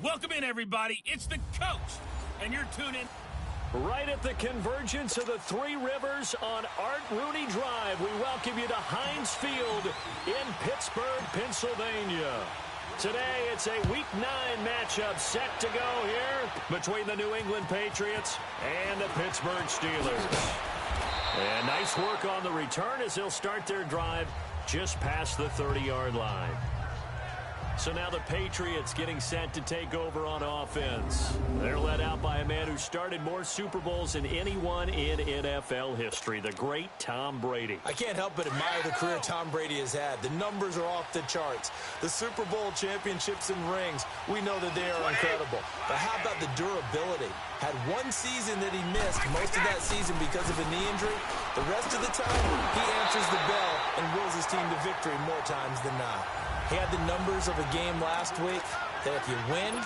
Welcome in, everybody. It's the coach, and you're tuning right at the convergence of the Three Rivers on Art Rooney Drive. We welcome you to Heinz Field in Pittsburgh, Pennsylvania. Today, it's a Week 9 matchup set to go here between the New England Patriots and the Pittsburgh Steelers. And nice work on the return as they'll start their drive just past the 30-yard line. So now the Patriots getting set to take over on offense. They're led out by a man who started more Super Bowls than anyone in NFL history, the great Tom Brady. I can't help but admire the career Tom Brady has had. The numbers are off the charts. The Super Bowl championships and rings, we know that they are incredible. But how about the durability? Had one season that he missed, most of that season because of a knee injury. The rest of the time, he answers the bell and wills his team to victory more times than not. He had the numbers of a game last week that if you win,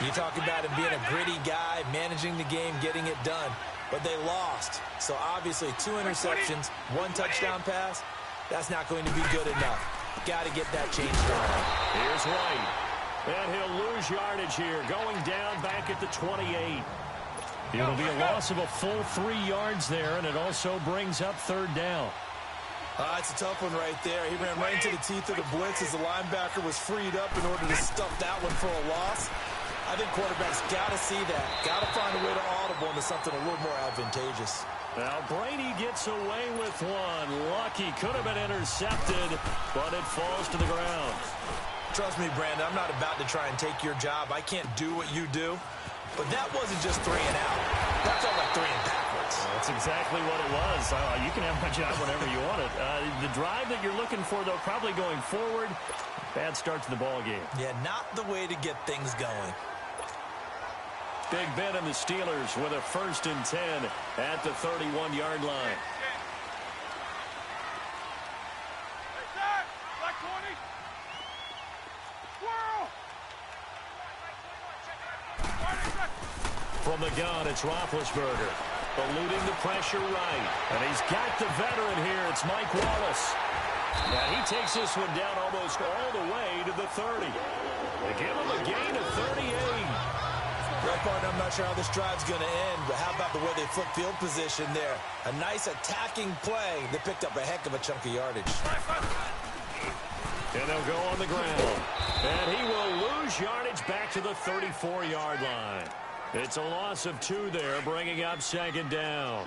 you talk about him being a gritty guy, managing the game, getting it done. But they lost. So obviously 2 interceptions, 1 touchdown pass, that's not going to be good enough. Got to get that changed around. Here's White. And he'll lose yardage here, going down back at the 28. It'll be a loss of a full 3 yards there, and it also brings up 3rd down. It's a tough one right there. He ran right into the teeth of the blitz as the linebacker was freed up in order to stuff that one for a loss. I think quarterbacks got to see that. Got to find a way to audible into something a little more advantageous. Now Brady gets away with one. Lucky, could have been intercepted, but it falls to the ground. Trust me, Brandon, I'm not about to try and take your job. I can't do what you do. But that wasn't just 3 and out. That felt like 3 and backwards. That's exactly what it was. You can have my job whenever you want it. The drive that you're looking for, though, probably going forward. Bad start to the ball game. Yeah, not the way to get things going. Big Ben and the Steelers with a 1st and 10 at the 31-yard line. From the gun, it's Roethlisberger. Eluding the pressure right. And he's got the veteran here. It's Mike Wallace. And he takes this one down almost all the way to the 30. They give him a gain of 38. Right, partner, I'm not sure how this drive's going to end, but how about the way they flip field position there? A nice attacking play that picked up a heck of a chunk of yardage. And they'll go on the ground. And he will lose yardage back to the 34-yard line. It's a loss of 2 there, bringing up second down.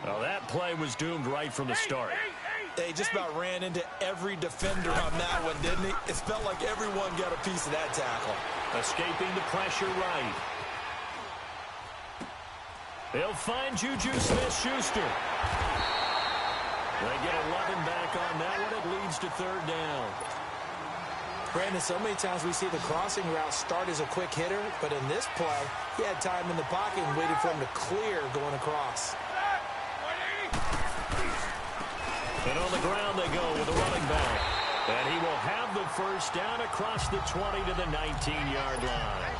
Well, that play was doomed right from the start. They just about ran into every defender on that one, didn't he? It felt like everyone got a piece of that tackle. Escaping the pressure right. They'll find Juju Smith-Schuster. They get 11 back on that one. It leads to third down. Brandon, so many times we see the crossing route start as a quick hitter, but in this play, he had time in the pocket and waited for him to clear going across. And on the ground they go with a running back. And he will have the first down across the 20 to the 19-yard line.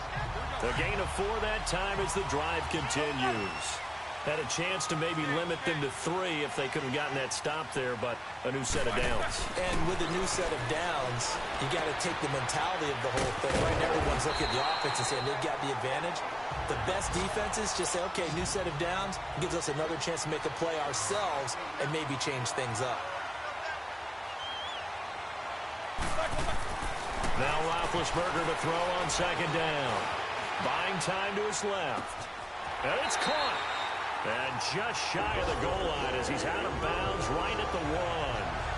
The gain of 4 that time as the drive continues. Had a chance to maybe limit them to 3 if they could have gotten that stop there, but a new set of downs. And with a new set of downs, you got to take the mentality of the whole thing. Right now, everyone's looking at the offense and saying they've got the advantage. The best defenses just say, okay, new set of downs. It gives us another chance to make a play ourselves and maybe change things up. Now Roethlisberger to throw on second down. Buying time to his left. And it's caught. And just shy of the goal line as he's out of bounds right at the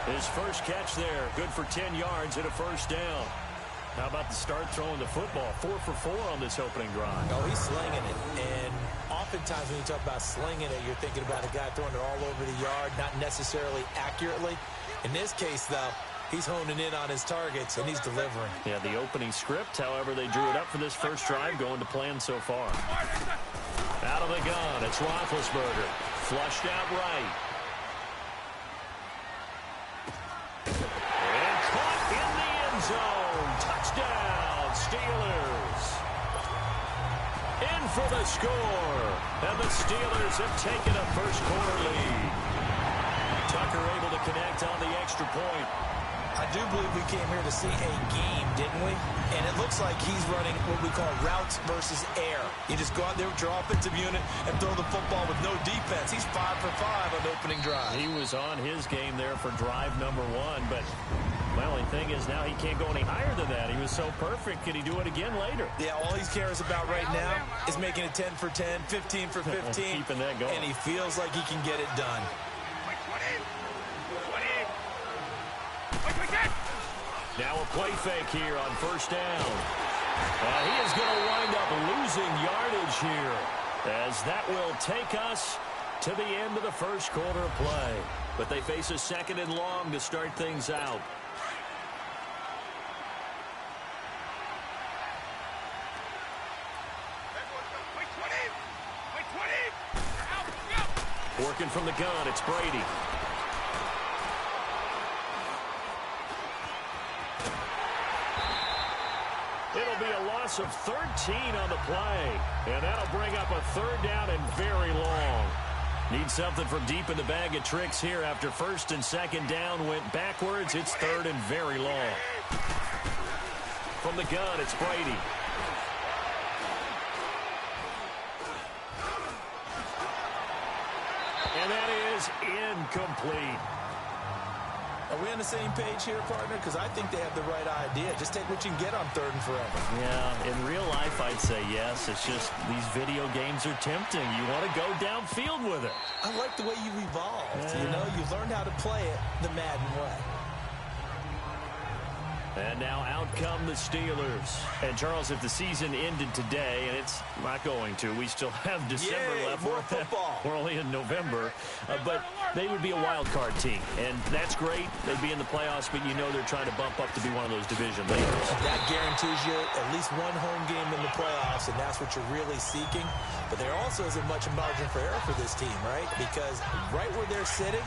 1. His first catch there, good for 10 yards and a first down. How about the start throwing the football? 4 for 4 on this opening drive. Oh, he's slinging it. And oftentimes when you talk about slinging it, you're thinking about a guy throwing it all over the yard, not necessarily accurately. In this case, though, he's honing in on his targets, and he's delivering. Yeah, the opening script, however, they drew it up for this first drive, going to plan so far. Out of the gun, it's Roethlisberger. Flushed out right. And caught in the end zone. Touchdown, Steelers. In for the score. And the Steelers have taken a first-quarter lead. Tucker able to connect on the extra point. I do believe we came here to see a game, didn't we? And it looks like he's running what we call routes versus air. You just go out there with your offensive unit and throw the football with no defense. He's 5 for 5 on the opening drive. He was on his game there for drive number 1, but my only thing is now he can't go any higher than that. He was so perfect. Can he do it again later? Yeah, all he cares about right now is making it 10 for 10, 15 for 15. Keeping that going. And he feels like he can get it done. Now a play fake here on first down. He is going to wind up losing yardage here, as that will take us to the end of the first quarter of play. But they face a second and long to start things out. Working from the gun, it's Brady. It'll be a loss of 13 on the play. And that'll bring up a third down and very long. Need something from deep in the bag of tricks here after first and second down went backwards. It's third and very long. From the gun, it's Brady. And that is incomplete. Are we on the same page here, partner? Because I think they have the right idea. Just take what you can get on third and forever. Yeah, in real life, I'd say yes. It's just these video games are tempting. You want to go downfield with it. I like the way you've evolved. Yeah. You know, you've learned how to play it the Madden way. And now out come the Steelers. And, Charles, if the season ended today, and it's not going to, we still have December left. More football. We're only in November. But they would be a wild card team. And that's great. They'd be in the playoffs, but you know they're trying to bump up to be one of those division leaders. That guarantees you at least one home game in the playoffs, and that's what you're really seeking. But there also isn't much margin for error for this team, right? Because right where they're sitting,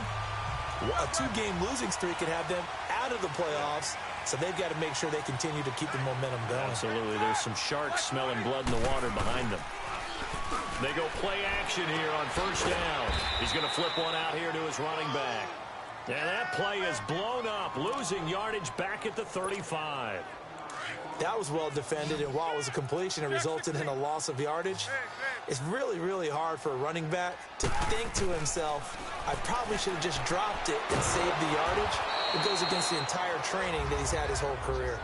a 2-game losing streak could have them out of the playoffs. So they've got to make sure they continue to keep the momentum going. Absolutely. There's some sharks smelling blood in the water behind them. They go play action here on first down. He's going to flip one out here to his running back. And that play is blown up, losing yardage back at the 35. That was well defended, and while it was a completion, it resulted in a loss of yardage. It's really, really hard for a running back to think to himself, I probably should have just dropped it and saved the yardage. It goes against the entire training that he's had his whole career.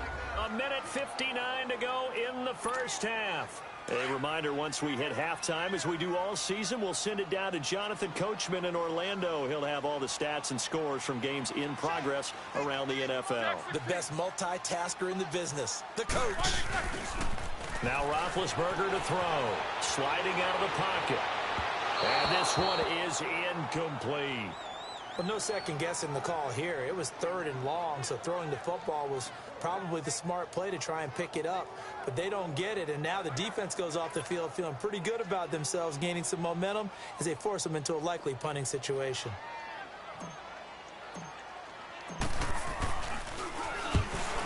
A minute 59 to go in the first half. A reminder, once we hit halftime, as we do all season, we'll send it down to Jonathan Coachman in Orlando. He'll have all the stats and scores from games in progress around the NFL. The best multitasker in the business, the coach. Now Roethlisberger to throw. Sliding out of the pocket. And this one is incomplete. Well, no second guessing the call here. It was 3rd and long, so throwing the football was probably the smart play to try and pick it up. But they don't get it, and now the defense goes off the field feeling pretty good about themselves, gaining some momentum as they force them into a likely punting situation.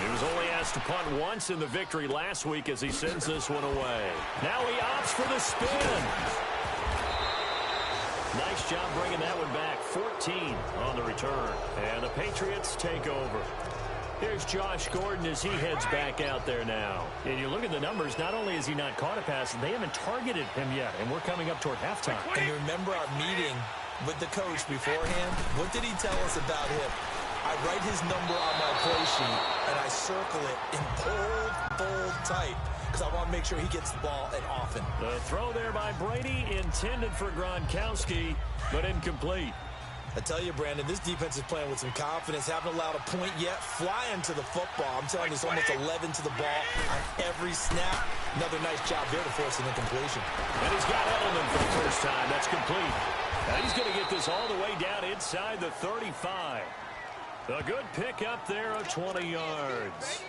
He was only asked to punt once in the victory last week as he sends this one away. Now he opts for the spin. Nice job bringing that one back. 14 on the return. And the Patriots take over. Here's Josh Gordon as he heads back out there now. And you look at the numbers, not only has he not caught a pass, they haven't targeted him yet. And we're coming up toward halftime. And you remember our meeting with the coach beforehand? What did he tell us about him? I write his number on my play sheet, and I circle it in bold type, because I want to make sure he gets the ball and often. The throw there by Brady intended for Gronkowski, but incomplete. I tell you, Brandon, this defense is playing with some confidence. Haven't allowed a point yet. Flying to the football. I'm telling you, it's almost 11 to the ball on every snap. Another nice job there to force an incompletion. And he's got Edelman for the first time. That's complete. Now he's going to get this all the way down inside the 35. A good pickup there of 20 yards.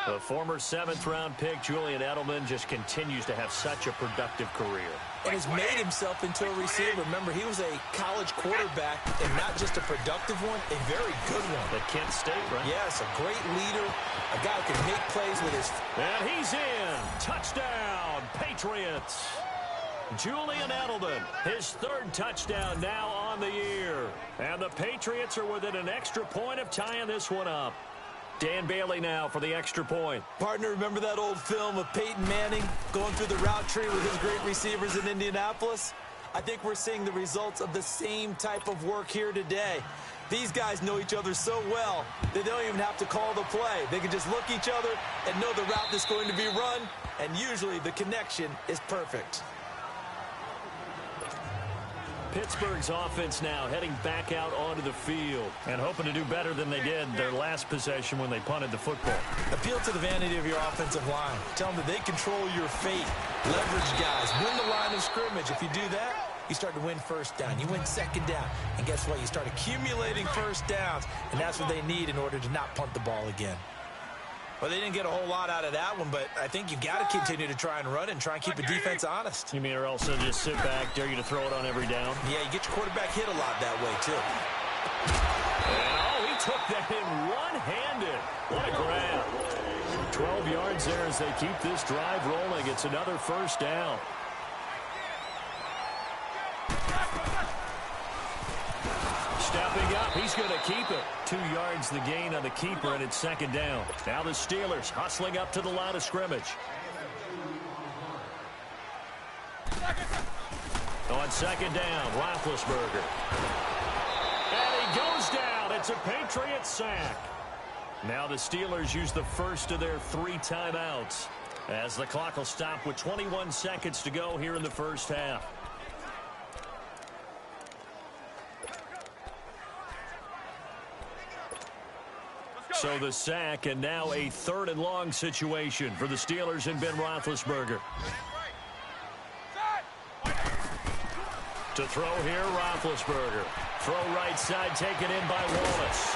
The former 7th-round pick, Julian Edelman, just continues to have such a productive career. And has made himself into a receiver. Remember, he was a college quarterback, and not just a productive one, a very good one. At Kent State, right? Yes, a great leader, a guy who can make plays with his... And he's in. Touchdown, Patriots. Julian Edelman, his 3rd touchdown now on the year. And the Patriots are within an extra point of tying this one up. Dan Bailey now for the extra point. Partner, remember that old film of Peyton Manning going through the route tree with his great receivers in Indianapolis? I think we're seeing the results of the same type of work here today. These guys know each other so well that they don't even have to call the play. They can just look each other and know the route that's going to be run, and usually the connection is perfect. Pittsburgh's offense now heading back out onto the field and hoping to do better than they did their last possession when they punted the football. Appeal to the vanity of your offensive line. Tell them that they control your fate. Leverage guys. Win the line of scrimmage. If you do that, you start to win first down. You win 2nd down. And guess what? You start accumulating first downs. And that's what they need in order to not punt the ball again. Well, they didn't get a whole lot out of that one, but I think you got to continue to try and run and try and keep the defense honest. You mean, or else they'll just sit back, dare you to throw it on every down? Yeah, you get your quarterback hit a lot that way, too. And, he took that in one-handed. What a grab. 12 yards there as they keep this drive rolling. It's another first down. Stepping up, he's going to keep it. 2 yards the gain on the keeper, and it's 2nd down. Now the Steelers hustling up to the line of scrimmage. On 2nd down, Roethlisberger. And he goes down. It's a Patriots sack. Now the Steelers use the first of their 3 timeouts as the clock will stop with 21 seconds to go here in the first half. So the sack, and now a 3rd and long situation for the Steelers and Ben Roethlisberger. To throw here, Roethlisberger. Throw right side, taken in by Wallace.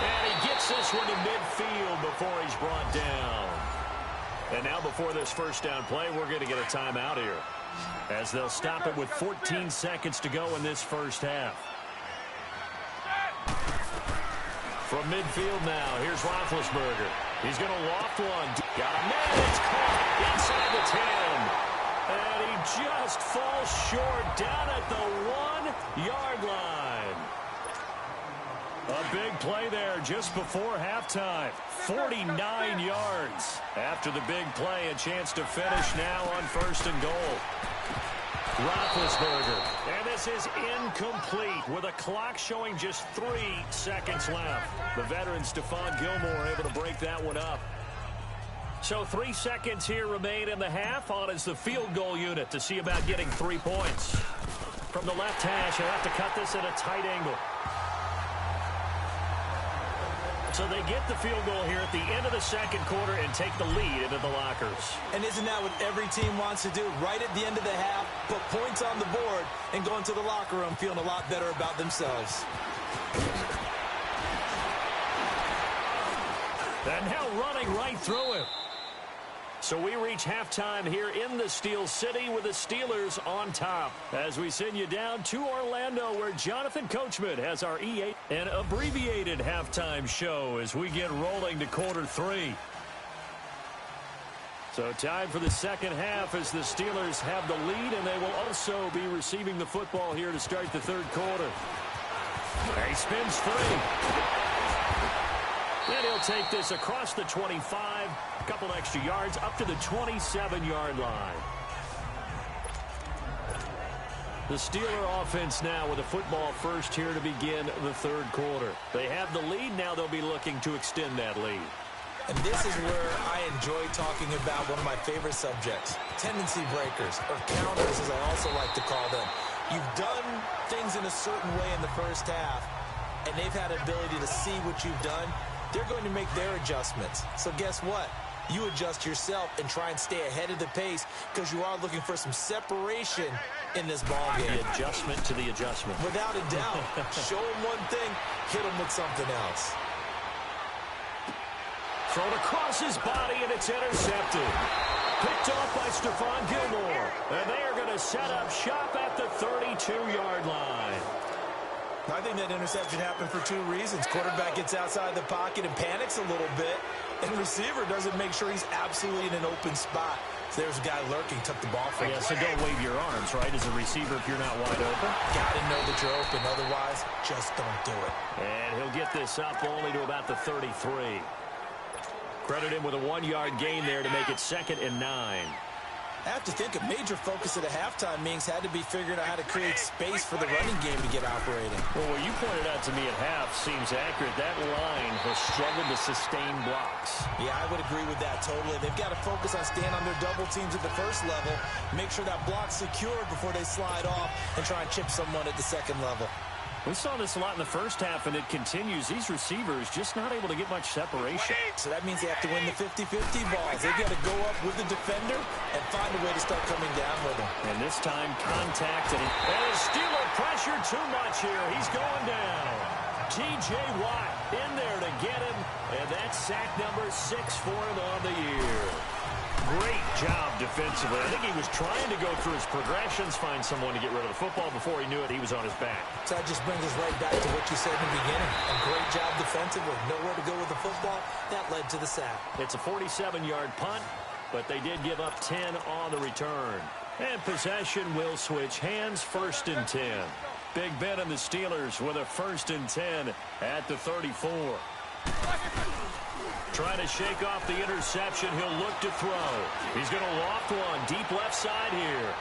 And he gets this one to midfield before he's brought down. And now before this first down play, we're going to get a timeout here, as they'll stop it with 14 seconds to go in this first half. From midfield now, here's Roethlisberger. He's going to loft one. Got a man. It's caught inside the 10. And he just falls short down at the 1-yard line. A big play there just before halftime. 49 yards. After the big play, a chance to finish now on 1st and goal. Roethlisberger. And this is incomplete with a clock showing just 3 seconds left. The veteran Stephon Gilmore able to break that one up. So 3 seconds here remain in the half. On is the field goal unit to see about getting 3 points. From the left hash, he'll have to cut this at a tight angle. So they get the field goal here at the end of the second quarter and take the lead into the lockers. And isn't that what every team wants to do? Right at the end of the half, put points on the board and go into the locker room feeling a lot better about themselves. And now running right through him. So we reach halftime here in the Steel City with the Steelers on top. As we send you down to Orlando where Jonathan Coachman has our E8 and abbreviated halftime show as we get rolling to quarter 3. So time for the second half as the Steelers have the lead, and they will also be receiving the football here to start the third quarter. He spins free. And he'll take this across the 25, a couple extra yards, up to the 27-yard line. The Steeler offense now with a football first here to begin the third quarter. They have the lead. Now they'll be looking to extend that lead. And this is where I enjoy talking about one of my favorite subjects, tendency breakers, or counters as I also like to call them. You've done things in a certain way in the first half, and they've had an ability to see what you've done. They're going to make their adjustments. So guess what? You adjust yourself and try and stay ahead of the pace because you are looking for some separation in this ball game. The adjustment to the adjustment. Without a doubt. Show them one thing, hit them with something else. Thrown across his body, and it's intercepted. Picked off by Stephon Gilmore. And they are going to set up shop at the 32-yard line. I think that interception happened for 2 reasons. Quarterback gets outside the pocket and panics a little bit, and receiver doesn't make sure he's absolutely in an open spot. So there's a guy lurking, took the ball from him. Yeah, so don't wave your arms, right, as a receiver if you're not wide open. Got to know that you're open, otherwise, just don't do it. And he'll get this up only to about the 33. Credit him with a 1-yard gain there to make it 2nd and 9. I have to think a major focus at the halftime meetings had to be figuring out how to create space for the running game to get operating. Well, what you pointed out to me at half seems accurate. That line has struggled to sustain blocks. Yeah, I would agree with that totally. They've got to focus on staying on their double teams at the first level, make sure that block's secured before they slide off, and try and chip someone at the second level. We saw this a lot in the first half, and it continues. These receivers just not able to get much separation. So that means they have to win the 50-50 balls. They've got to go up with the defender and find a way to start coming down with him. And this time, contact. And the Steeler pressure too much here. He's going down. T.J. Watt in there to get him, and that's sack number 6 for him on the year. Great job defensively. I think he was trying to go through his progressions, find someone to get rid of the football. Before he knew it, he was on his back. So that just brings us right back to what you said in the beginning. A great job defensively. Nowhere to go with the football. That led to the sack. It's a 47-yard punt, but they did give up 10 on the return. And possession will switch hands, 1st and 10. Big Ben and the Steelers with a 1st and 10 at the 34. Trying to shake off the interception. He'll look to throw. He's going to loft one deep left side here.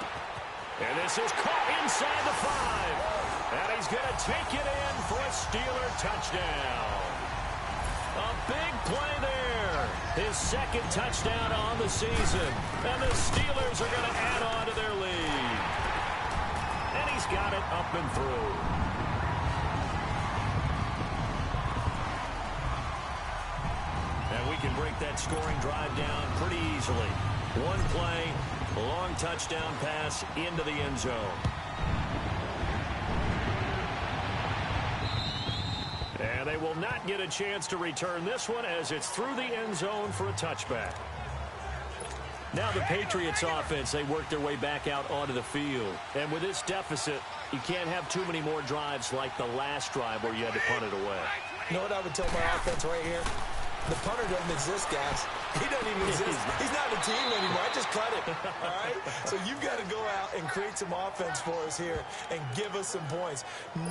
And this is caught inside the 5. And he's going to take it in for a Steeler touchdown. A big play there. His 2nd touchdown on the season. And the Steelers are going to add on to their lead. And he's got it up and through. We can break that scoring drive down pretty easily. One play, a long touchdown pass into the end zone. And they will not get a chance to return this one as it's through the end zone for a touchback. Now the Patriots offense, they work their way back out onto the field. And with this deficit, you can't have too many more drives like the last drive where you had to punt it away. You know what I would tell my offense right here? The punter doesn't exist, guys. He doesn't even exist. He's not a team anymore. I just cut him, all right? So you've got to go out and create some offense for us here and give us some points.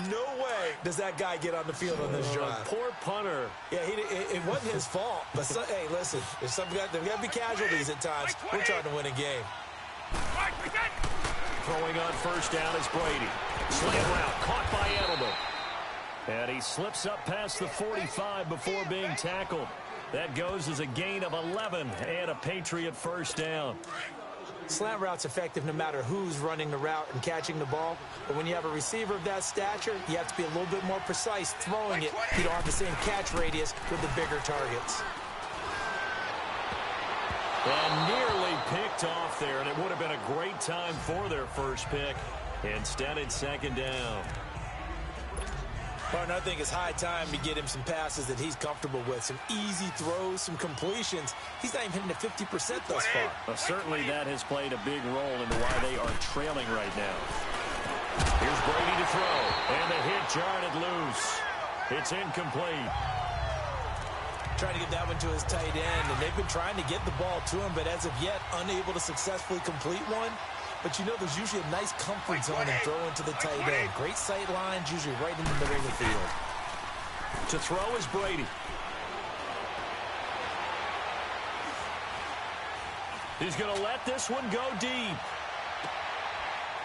No way does that guy get on the field on this drive. Poor punter. Yeah, it wasn't his fault. But, hey, listen, there's got to be casualties at times. We're trying to win a game. Throwing on first down is Brady. Slant route caught by Edelman. And he slips up past the 45 before being tackled. That goes as a gain of 11 and a Patriot first down. Slant route's effective no matter who's running the route and catching the ball. But when you have a receiver of that stature, you have to be a little bit more precise throwing it. You don't have the same catch radius with the bigger targets. And nearly picked off there, and it would have been a great time for their first pick. Instead, it's second down. Partner, I think it's high time to get him some passes that he's comfortable with. Some easy throws, some completions. He's not even hitting at 50% thus far. Well, certainly that has played a big role into why they are trailing right now. Here's Brady to throw, and the hit jarred it loose. It's incomplete. Trying to get that one to his tight end, and they've been trying to get the ball to him, but as of yet, unable to successfully complete one. But you know there's usually a nice comfort zone and throw into the tight end. Great sight lines, usually right in the middle of the field. To throw is Brady. He's going to let this one go deep.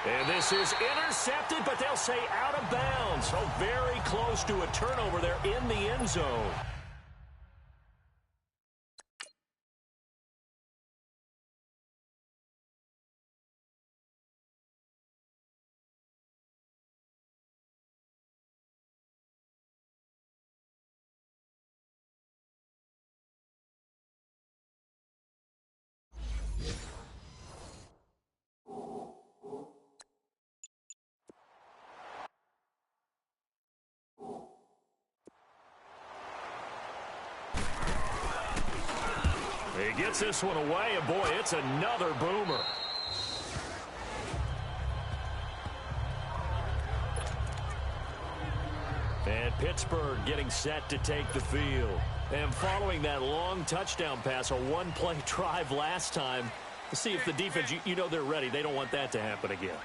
And this is intercepted, but they'll say out of bounds. So very close to a turnover there in the end zone. He gets this one away, and boy, it's another boomer. And Pittsburgh getting set to take the field. And following that long touchdown pass, a one-play drive last time, to see if the defense, you know they're ready. They don't want that to happen again.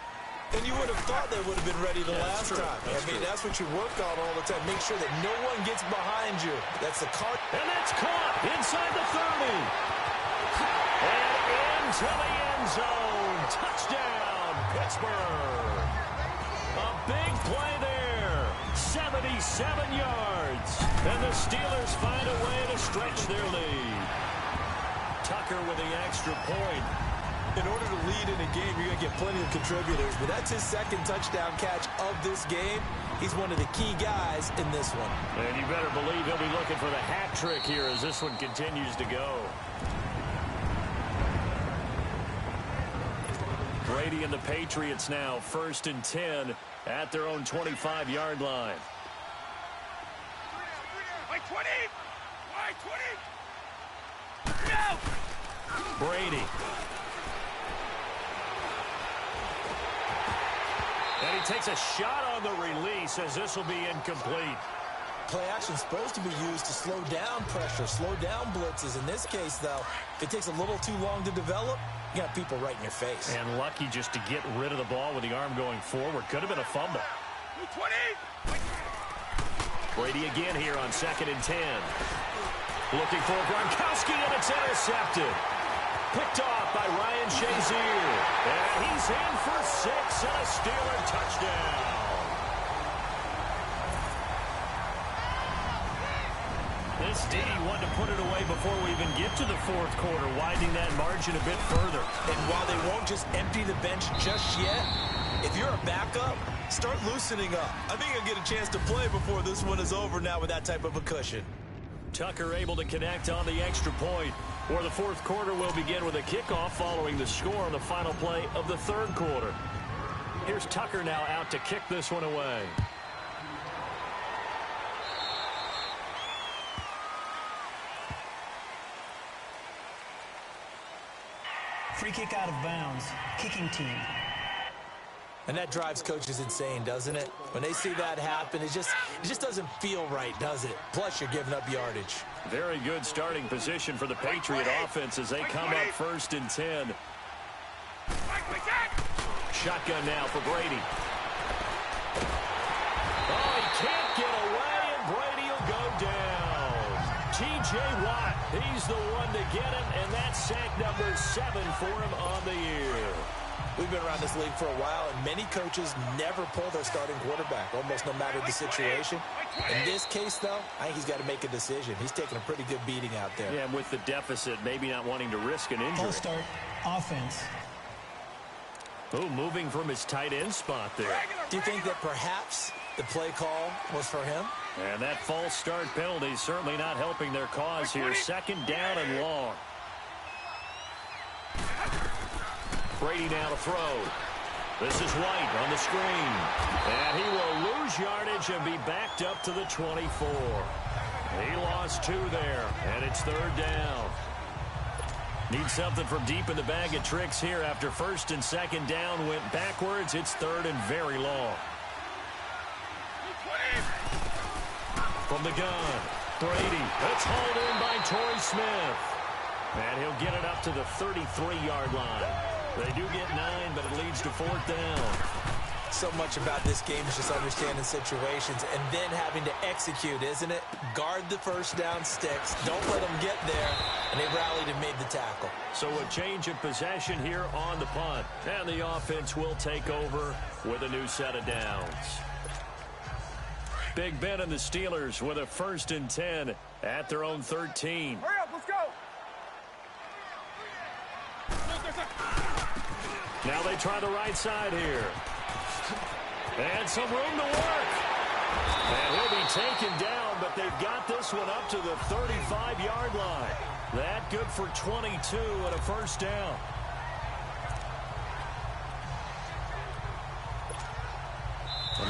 And you would have thought they would have been ready the last time. That's what you work on all the time. Make sure that no one gets behind you. That's the card. And that's caught inside the 30. And into the end zone. Touchdown, Pittsburgh. A big play there. 77 yards. And the Steelers find a way to stretch their lead. Tucker with the extra point. In order to lead in a game, you're going to get plenty of contributors, but that's his second touchdown catch of this game. He's one of the key guys in this one. And you better believe he'll be looking for the hat trick here as this one continues to go. Brady and the Patriots now 1st and 10 at their own 25-yard line. Brady. And he takes a shot on the release as this will be incomplete. Play action is supposed to be used to slow down pressure, slow down blitzes. In this case, though, if it takes a little too long to develop, you got people right in your face. And lucky just to get rid of the ball with the arm going forward. Could have been a fumble. 20. Brady again here on 2nd and 10. Looking for Gronkowski, and it's intercepted. Picked off by Ryan Shazier. And he's in for 6 and a Steeler touchdown. This D wanted to put it away before we even get to the 4th quarter, widening that margin a bit further. And while they won't just empty the bench just yet, if you're a backup, start loosening up. I think you'll get a chance to play before this one is over now with that type of a cushion. Tucker able to connect on the extra point. Or the 4th quarter will begin with a kickoff following the score on the final play of the 3rd quarter. Here's Tucker now out to kick this one away. Free kick out of bounds. Kicking team. And that drives coaches insane, doesn't it? When they see that happen, it just doesn't feel right, does it? Plus, you're giving up yardage. Very good starting position for the Patriot offense as they come up 1st and 10. Shotgun now for Brady. Oh, he can't get away, and Brady will go down. T.J. Watt, he's the one to get him, and that's sack number 7 for him on the year. We've been around this league for a while, and many coaches never pull their starting quarterback, almost no matter the situation. In this case, though, I think he's got to make a decision. He's taking a pretty good beating out there. Yeah, and with the deficit, maybe not wanting to risk an injury. Full start, offense. Oh, moving from his tight end spot there. Do you think that perhaps the play call was for him? And that false start penalty is certainly not helping their cause here. 2nd down and long. Brady now to throw. This is White on the screen. And he will lose yardage and be backed up to the 24. He lost 2 there, and it's 3rd down. Need something from deep in the bag of tricks here after 1st and 2nd down went backwards. It's 3rd and very long. From the gun, Brady. It's hauled in by Torrey Smith. And he'll get it up to the 33-yard line. They do get 9, but it leads to 4th down. So much about this game is just understanding situations and then having to execute, isn't it? Guard the 1st down sticks. Don't let them get there. And they rallied and made the tackle. So a change of possession here on the punt. And the offense will take over with a new set of downs. Big Ben and the Steelers with a 1st and 10 at their own 13. Hurry up, let's go. Now they try the right side here. And some room to work. And he'll be taken down, but they've got this one up to the 35-yard line. That good for 22 and a 1st down.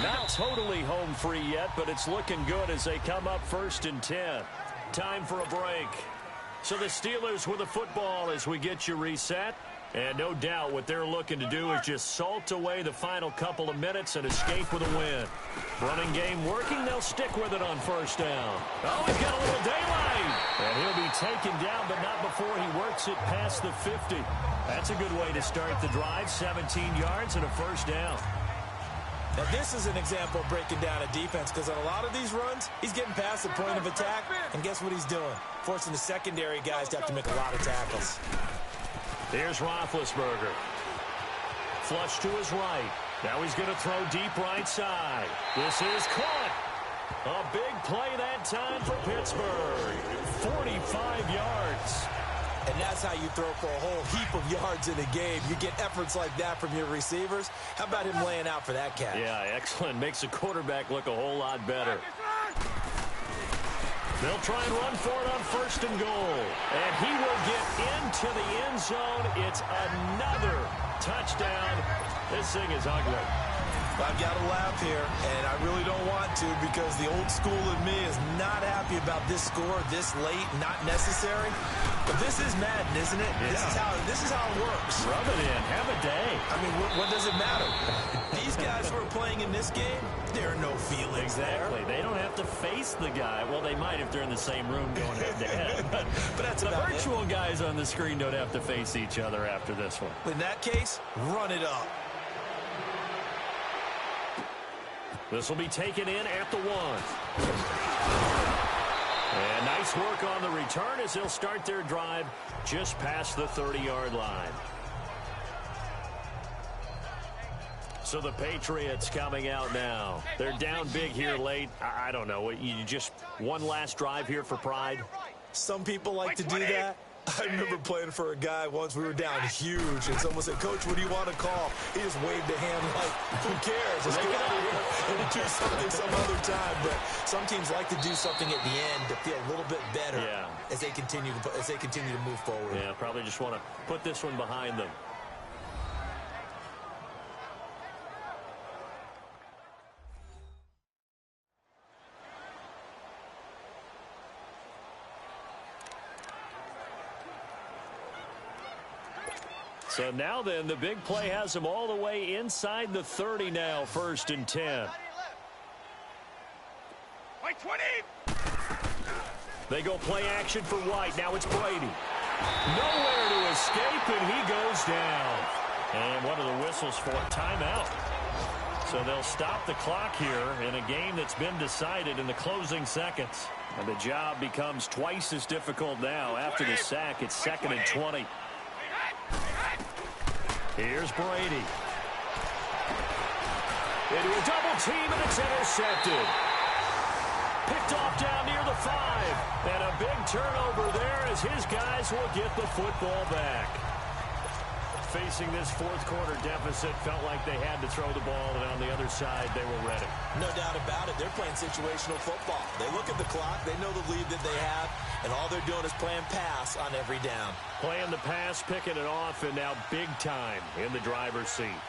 Not totally home free yet, but it's looking good as they come up 1st and 10. Time for a break. So the Steelers with the football as we get you reset. And no doubt what they're looking to do is just salt away the final couple of minutes and escape with a win. Running game working, they'll stick with it on 1st down. Oh, he's got a little daylight. And he'll be taken down, but not before he works it past the 50. That's a good way to start the drive. 17 yards and a 1st down. Now, this is an example of breaking down a defense because on a lot of these runs, he's getting past the point of attack, and guess what he's doing? Forcing the secondary guys to have to make a lot of tackles. Here's Roethlisberger. Flush to his right. Now he's going to throw deep right side. This is caught. A big play that time for Pittsburgh. 45 yards. And that's how you throw for a whole heap of yards in a game. You get efforts like that from your receivers. How about him laying out for that catch? Yeah, excellent. Makes the quarterback look a whole lot better. They'll try and run for it on 1st and goal. And he will get into the end zone. It's another touchdown. This thing is ugly. I've got to laugh here, and I really don't want to because the old school in me is not happy about this score this late, not necessary. But this is Madden, isn't it? Yeah. This is how it works. Rub it in. Have a day. I mean, what does it matter? These guys who are playing in this game, there are no feelings Exactly. there. They don't have to face the guy. Well, they might if they're in the same room going head-to-head. But that's the about virtual guys on the screen don't have to face each other after this one. In that case, run it up. This will be taken in at the 1. And nice work on the return as they'll start their drive just past the 30-yard line. So the Patriots coming out now. They're down big here late. I don't know. You just one last drive here for pride? Some people like to do that. I remember playing for a guy once. We were down huge, and someone said, "Coach, what do you want to call?" He just waved a hand like, "Who cares? Let's get out of here and do something some other time." But some teams like to do something at the end to feel a little bit better as they continue to move forward. Yeah, probably just want to put this one behind them. So now then, the big play has them all the way inside the 30 now, 1st and 10. Like 20. They go play action for White. Now it's Brady. Nowhere to escape, and he goes down. And one of the whistles for a timeout. So they'll stop the clock here in a game that's been decided in the closing seconds. And the job becomes twice as difficult now. After the sack, it's 2nd and 20. Here's Brady. Into a double team, and it's intercepted. Picked off down near the 5. And a big turnover there as his guys will get the football back. Facing this fourth quarter deficit, felt like they had to throw the ball, and on the other side, they were ready. No doubt about it. They're playing situational football. They look at the clock. They know the lead that they have, and all they're doing is playing pass on every down. Playing the pass, picking it off, and now big time in the driver's seat.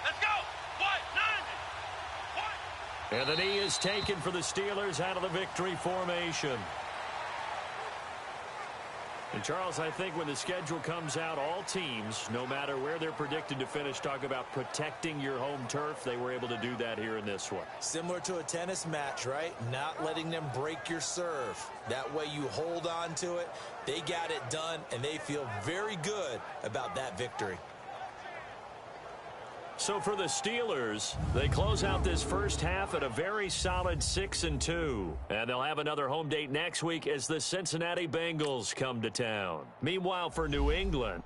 Let's go. What? 9. And the knee is taken for the Steelers out of the victory formation. And, Charles, I think when the schedule comes out, all teams, no matter where they're predicted to finish, talk about protecting your home turf. They were able to do that here in this one. Similar to a tennis match, right? Not letting them break your serve. That way you hold on to it. They got it done, and they feel very good about that victory. So for the Steelers, they close out this first half at a very solid 6-2. And they'll have another home date next week as the Cincinnati Bengals come to town. Meanwhile, for New England,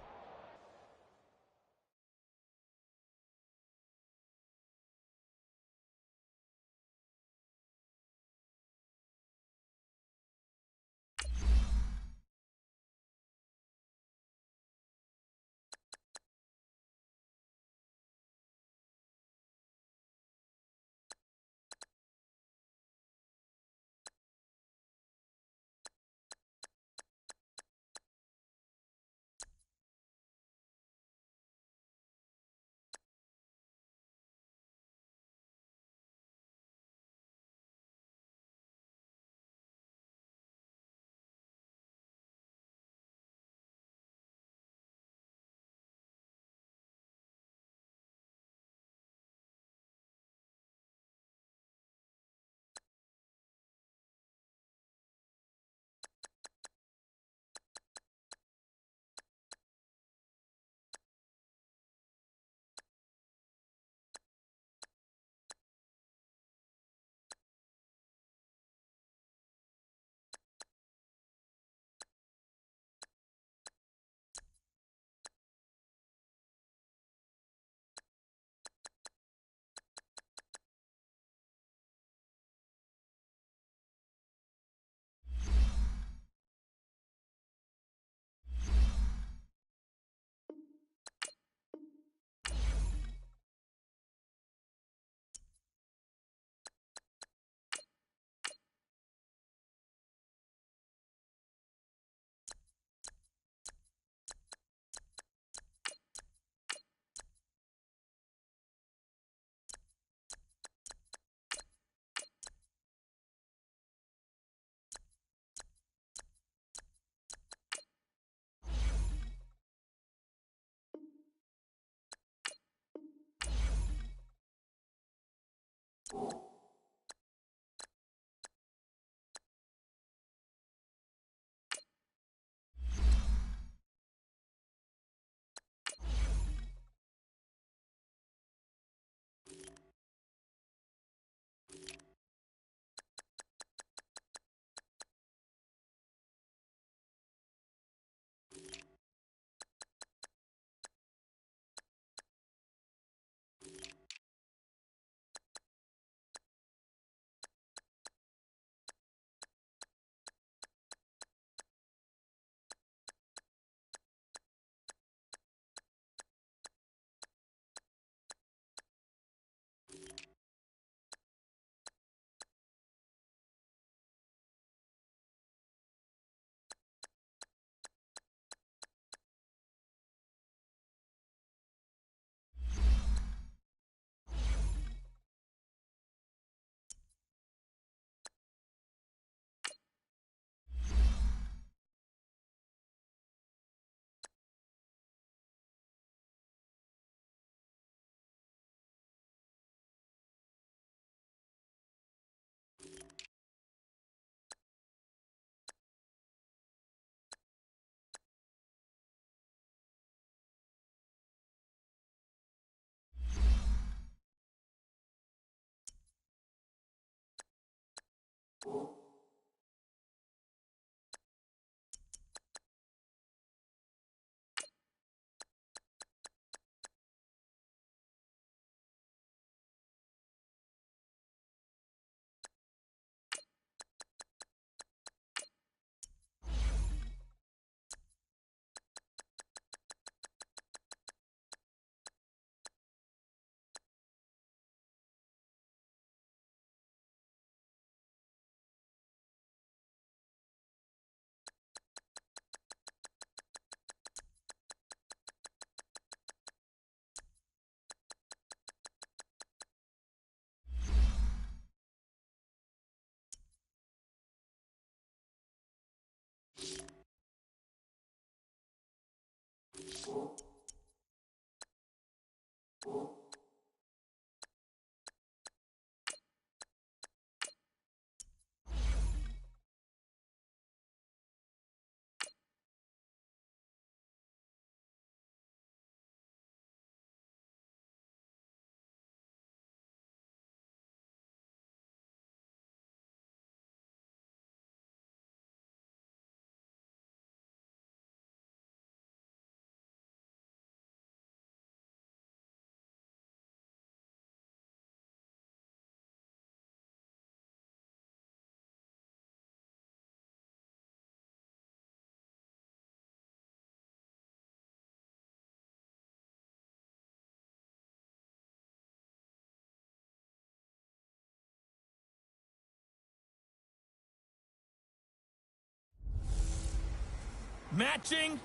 Matching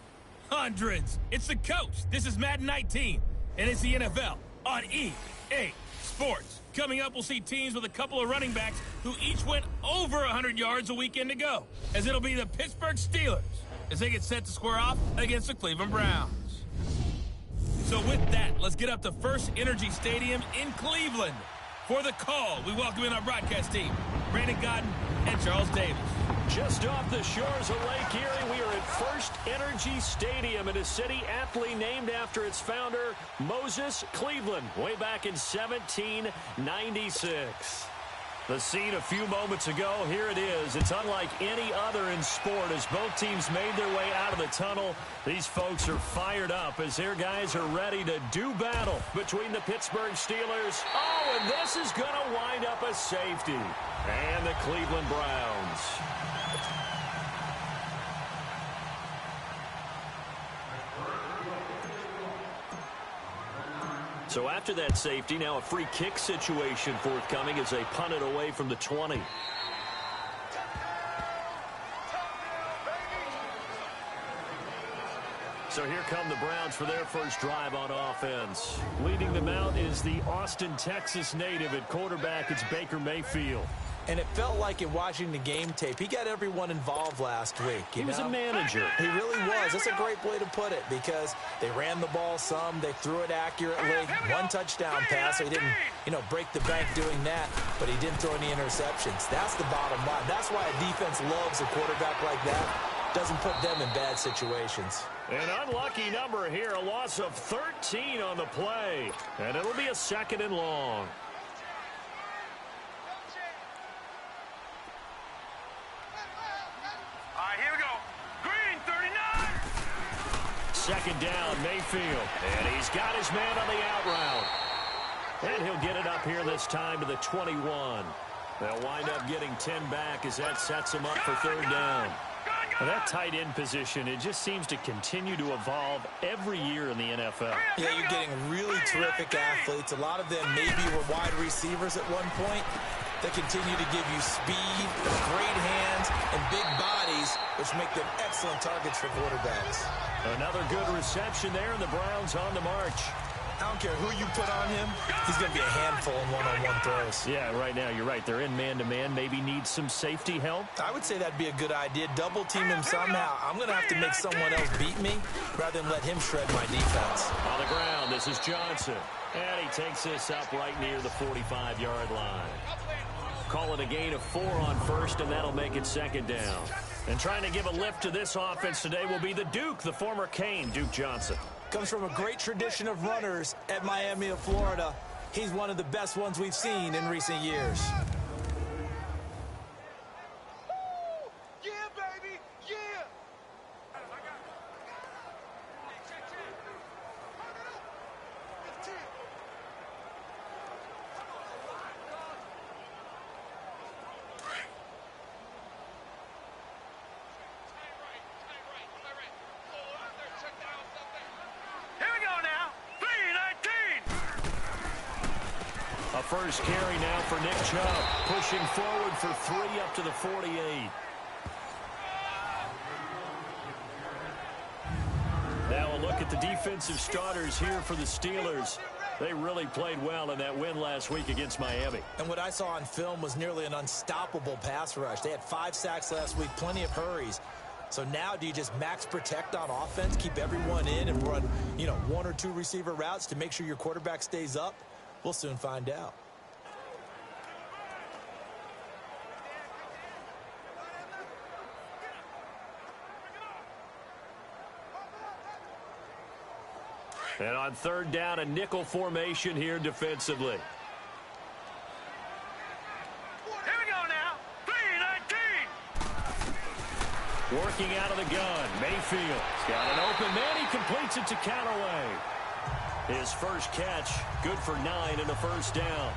hundreds. It's the coach. This is Madden 19, and it's the NFL on EA Sports. Coming up, we'll see teams with a couple of running backs who each went over 100 yards a weekend ago, as it'll be the Pittsburgh Steelers as they get set to square off against the Cleveland Browns. So with that, let's get up to First Energy Stadium in Cleveland. For the call, we welcome in our broadcast team, Brandon Godden and Charles Davis. Just off the shores of Lake Erie, we are at First Energy Stadium in a city aptly named after its founder, Moses Cleveland, way back in 1796. The scene a few moments ago, here it is. It's unlike any other in sport as both teams made their way out of the tunnel. These folks are fired up as their guys are ready to do battle between the Pittsburgh Steelers. Oh, and this is going to wind up a safety. And the Cleveland Browns. So after that safety, now a free kick situation forthcoming as they punt it away from the 20. So here come the Browns for their first drive on offense. Leading them out is the Austin, Texas native at quarterback. It's Baker Mayfield. And it felt like in watching the game tape, he got everyone involved last week. He was a manager. He really was. That's a great way to put it because they ran the ball some. They threw it accurately. One touchdown pass. So he didn't, break the bank doing that, but he didn't throw any interceptions. That's the bottom line. That's why a defense loves a quarterback like that. Doesn't put them in bad situations. An unlucky number here, a loss of 13 on the play. And it'll be a 2nd and long. Second down, Mayfield. And he's got his man on the out route. And he'll get it up here this time to the 21. They'll wind up getting 10 back as that sets him up for 3rd down. Now that tight end position, it just seems to continue to evolve every year in the NFL. Yeah, you're getting really terrific athletes. A lot of them maybe were wide receivers at one point. They continue to give you speed, great hands, and big bodies, which make them excellent targets for quarterbacks. Another good reception there, and the Browns on the march. I don't care who you put on him. He's going to be a handful in one-on-one throws. Yeah, right now, you're right. They're in man-to-man. Maybe need some safety help. I would say that'd be a good idea. Double team him somehow. I'm going to have to make someone else beat me rather than let him shred my defense. On the ground, this is Johnson. And he takes this up right near the 45-yard line. Call it a gain of 4 on first, and that'll make it 2nd down. And trying to give a lift to this offense today will be the Duke, the former Cane, Duke Johnson. Comes from a great tradition of runners at Miami of Florida. He's one of the best ones we've seen in recent years. A first carry now for Nick Chubb, pushing forward for 3 up to the 48. Now a look at the defensive starters here for the Steelers. They really played well in that win last week against Miami. And what I saw on film was nearly an unstoppable pass rush. They had 5 sacks last week, plenty of hurries. So now do you just max protect on offense, keep everyone in, and run, 1 or 2 receiver routes to make sure your quarterback stays up? We'll soon find out. And on third down, a nickel formation here defensively. Here we go now. 3-19. Working out of the gun. Mayfield's got an open man. He completes it to Callaway. His first catch, good for 9 and a first down.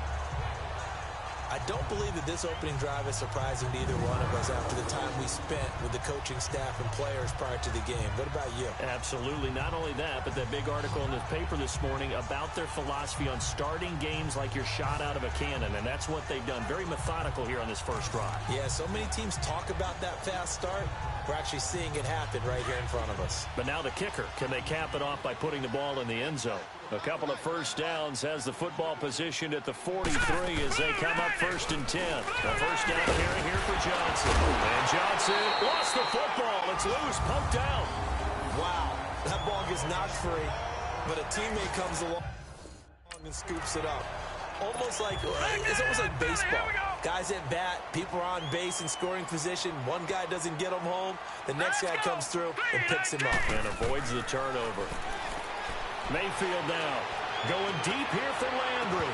I don't believe that this opening drive is surprising to either one of us after the time we spent with the coaching staff and players prior to the game. What about you? Absolutely. Not only that, but that big article in the paper this morning about their philosophy on starting games like you're shot out of a cannon, and that's what they've done. Very methodical here on this first drive. Yeah, so many teams talk about that fast start. We're actually seeing it happen right here in front of us. But now the kicker. Can they cap it off by putting the ball in the end zone? A couple of first downs, has the football positioned at the 43 as they come up 1st and 10. The first down carry here for Johnson. And Johnson lost the football. It's loose, poked out. Wow, that ball gets knocked free, but a teammate comes along and scoops it up. It's almost like baseball. Guys at bat, people are on base in scoring position. One guy doesn't get him home. The next guy comes through and picks him up. And avoids the turnover. Mayfield now going deep here for Landry.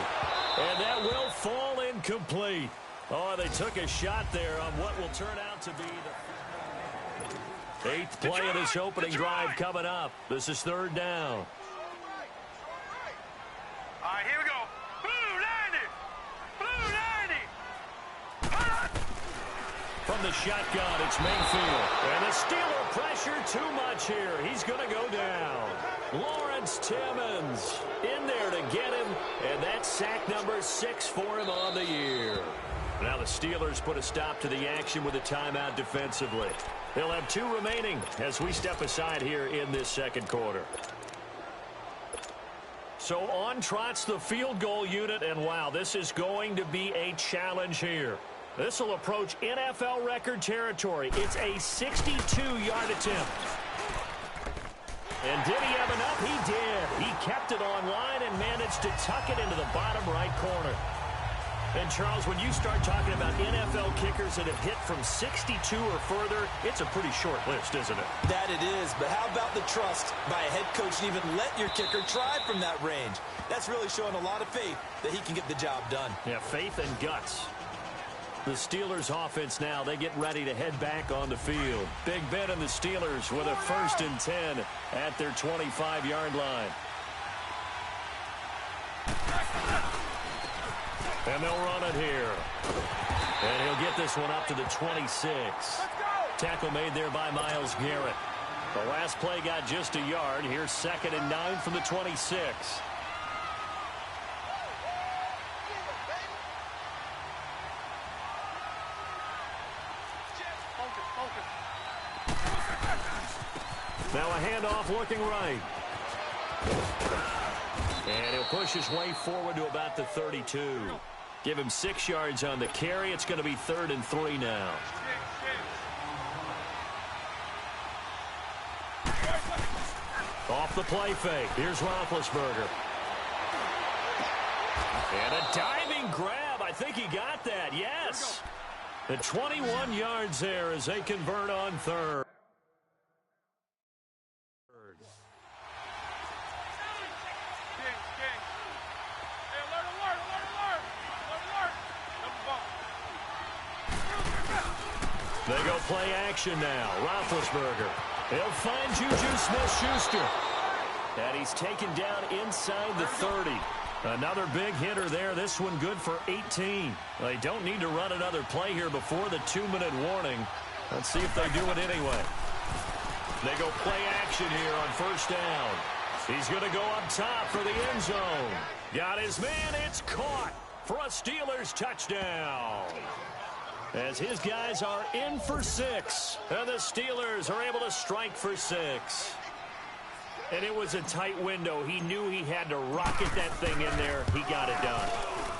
And that will fall incomplete. Oh, they took a shot there on what will turn out to be the 8th play of this opening drive coming up. This is 3rd down. All right, here we go. Blue 90. From the shotgun, it's Mayfield. And the Steeler pressure too much here. He's going to go down. Lawrence Timmons in there to get him. And that's sack number 6 for him on the year. Now the Steelers put a stop to the action with a timeout defensively. They'll have 2 remaining as we step aside here in this second quarter. So on trots the field goal unit, and wow, this is going to be a challenge here. This will approach NFL record territory. It's a 62-yard attempt. And did he have enough? He did. He kept it on line and managed to tuck it into the bottom right corner. And, Charles, when you start talking about NFL kickers that have hit from 62 or further, it's a pretty short list, isn't it? That it is, but how about the trust by a head coach to even let your kicker try from that range? That's really showing a lot of faith that he can get the job done. Yeah, faith and guts. The Steelers offense now, they get ready to head back on the field. Big Ben and the Steelers with a 1st and 10 at their 25-yard line. And they'll run it here. And he'll get this one up to the 26. Tackle made there by Myles Garrett. The last play got just a yard. Here's 2nd and 9 from the 26. Now a handoff looking right. And he'll push his way forward to about the 32. Give him 6 yards on the carry. It's going to be 3rd and 3 now. Off the play fake. Here's Roethlisberger. And a diving grab. I think he got that. Yes. The 21 yards there as they convert on 3rd. They go play action now. Roethlisberger. He'll find Juju Smith-Schuster. And he's taken down inside the 30. Another big hitter there. This one good for 18. They don't need to run another play here before the 2-minute warning. Let's see if they do it anyway. They go play action here on 1st down. He's going to go up top for the end zone. Got his man. It's caught. for a Steelers touchdown. As his guys are in for 6. And the Steelers are able to strike for 6. And it was a tight window. He knew he had to rocket that thing in there. He got it done.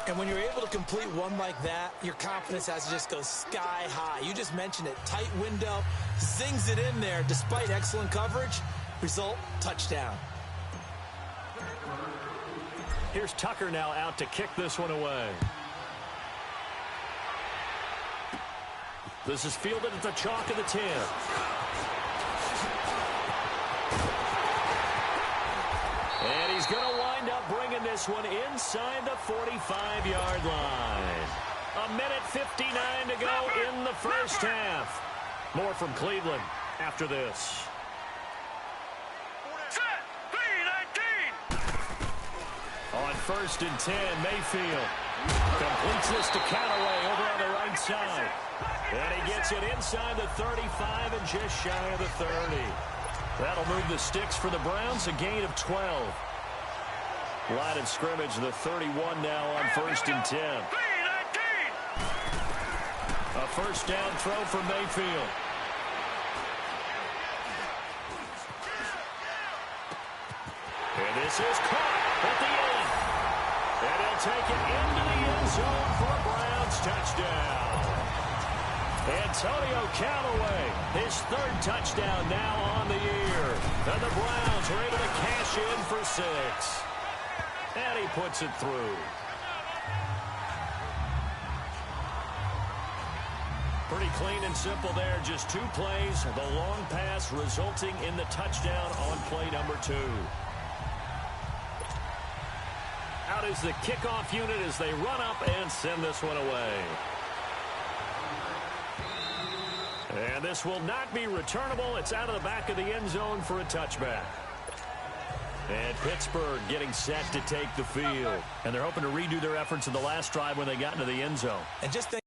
And when you're able to complete one like that, your confidence has to just go sky high. You just mentioned it. Tight window, zings it in there despite excellent coverage. Result, touchdown. Here's Tucker now out to kick this one away. This is fielded at the chalk of the 10. And he's going to wind up bringing this one inside the 45-yard line. 1:59 to go in the first half. More from Cleveland after this. Set. P.19. On 1st and 10, Mayfield completes this to Callaway over on the right side. And he gets it inside the 35 and just shy of the 30. That'll move the sticks for the Browns, a gain of 12. Line of scrimmage, the 31 now on 1st and 10. A first down throw for Mayfield. And this is caught at the 8. And he'll take it into the end zone for a Browns touchdown. Antonio Callaway, his 3rd touchdown now on the year. And the Browns are able to cash in for 6. And he puts it through. Pretty clean and simple there. Just 2 plays. The long pass resulting in the touchdown on play number 2. Out is the kickoff unit as they run up and send this one away. And this will not be returnable. It's out of the back of the end zone for a touchback. And Pittsburgh getting set to take the field. And they're hoping to redo their efforts in the last drive when they got into the end zone. And just think